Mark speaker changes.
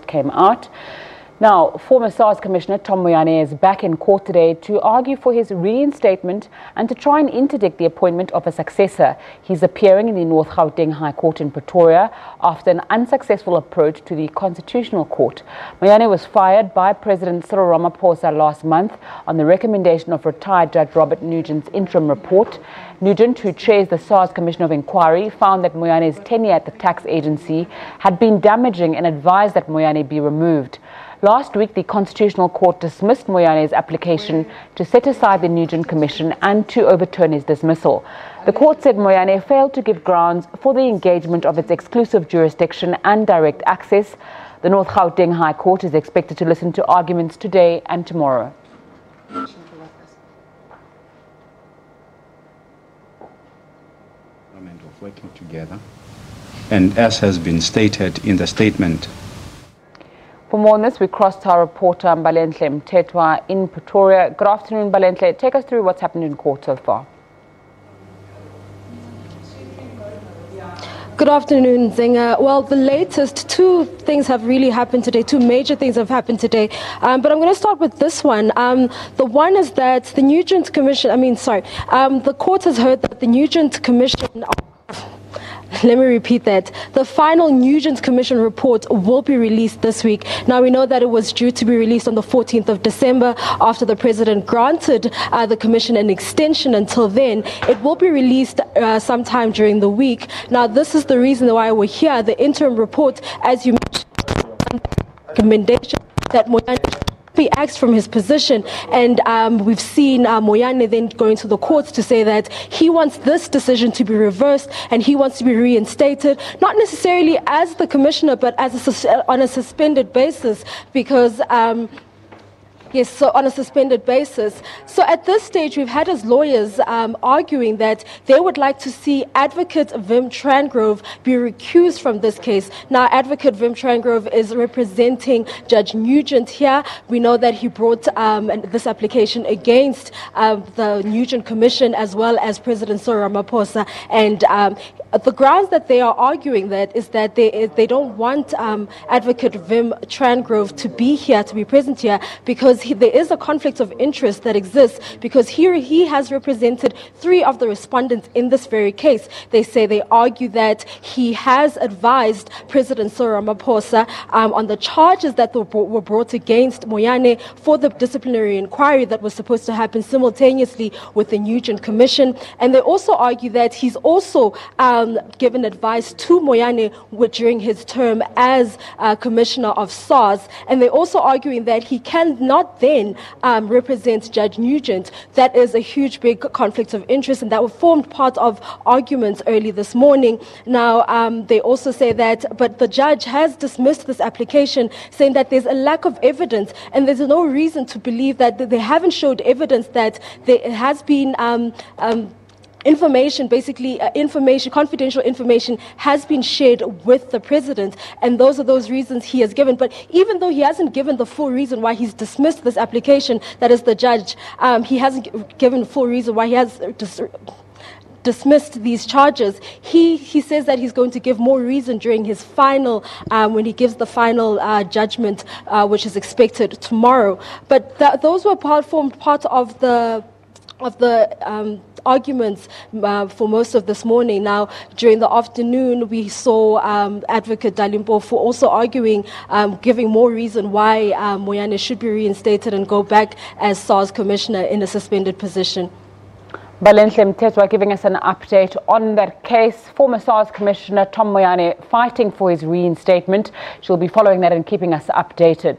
Speaker 1: came out. Now, former SARS Commissioner Tom Moyane is back in court today to argue for his reinstatement and to try and interdict the appointment of a successor. He's appearing in the North Gauteng High Court in Pretoria after an unsuccessful approach to the Constitutional Court. Moyane was fired by President Cyril Ramaphosa last month on the recommendation of retired Judge Robert Nugent's interim report. Nugent, who chairs the SARS Commissioner of Inquiry, found that Moyane's tenure at the tax agency had been damaging and advised that Moyane be removed. Last week, the Constitutional Court dismissed Moyane's application to set aside the Nugent Commission and to overturn his dismissal. The court said Moyane failed to give grounds for the engagement of its exclusive jurisdiction and direct access. The North Gauteng High Court is expected to listen to arguments today and tomorrow.
Speaker 2: Of working together, and as has been stated in the statement.
Speaker 1: For more on this, we crossed to our reporter Mbalenhle Mthethwa in Pretoria. Good afternoon, Mbalenhle. Take us through what's happened in court so far.
Speaker 3: Good afternoon, Zinga. Well, the latest two things have really happened today. Two major things have happened today. But I'm going to start with this one. The one is that the Nugent Commission, the court has heard that the Nugent Commission... Let me repeat that. The final Nugent Commission report will be released this week. Now, we know that it was due to be released on the 14th of December after the President granted the Commission an extension until then. It will be released sometime during the week. Now, this is the reason why we're here. The interim report, as you mentioned, recommendation that Moyane be axed from his position, and we've seen Moyane then going to the courts to say that he wants this decision to be reversed and he wants to be reinstated, not necessarily as the commissioner, but as on a suspended basis, because yes, so on a suspended basis. So at this stage, we've had his lawyers arguing that they would like to see Advocate Wim Trangrove be recused from this case. Now, Advocate Wim Trangrove is representing Judge Nugent here. We know that he brought this application against the Nugent Commission as well as President Cyril Ramaphosa. And the grounds that they are arguing that is that they don't want Advocate Wim Trangrove to be here, to be present here, because there is a conflict of interest that exists, because here he has represented three of the respondents in this very case. They argue that he has advised President Cyril Ramaphosa on the charges that were brought against Moyane for the disciplinary inquiry that was supposed to happen simultaneously with the Nugent Commission. And they also argue that he's also given advice to Moyane during his term as Commissioner of SARS. And they're also arguing that he cannot then represent Judge Nugent. That is a huge, big conflict of interest, and that formed part of arguments early this morning. Now, they also say that, but the judge has dismissed this application, saying that there's a lack of evidence, and there's no reason to believe that they haven't showed evidence that there has been information, confidential information has been shared with the president, and those are those reasons he has given. But even though he hasn't given the full reason why he's dismissed this application, that is the judge, he hasn't given full reason why he has dismissed these charges. He says that he's going to give more reason during his final, when he gives the final judgment, which is expected tomorrow. But those were formed part of the arguments for most of this morning. Now, during the afternoon, we saw Advocate Dalimpofu also arguing, giving more reason why Moyane should be reinstated and go back as SARS Commissioner in a suspended position.
Speaker 1: Mbalenhle Mthethwa giving us an update on that case. Former SARS Commissioner Tom Moyane fighting for his reinstatement. She'll be following that and keeping us updated.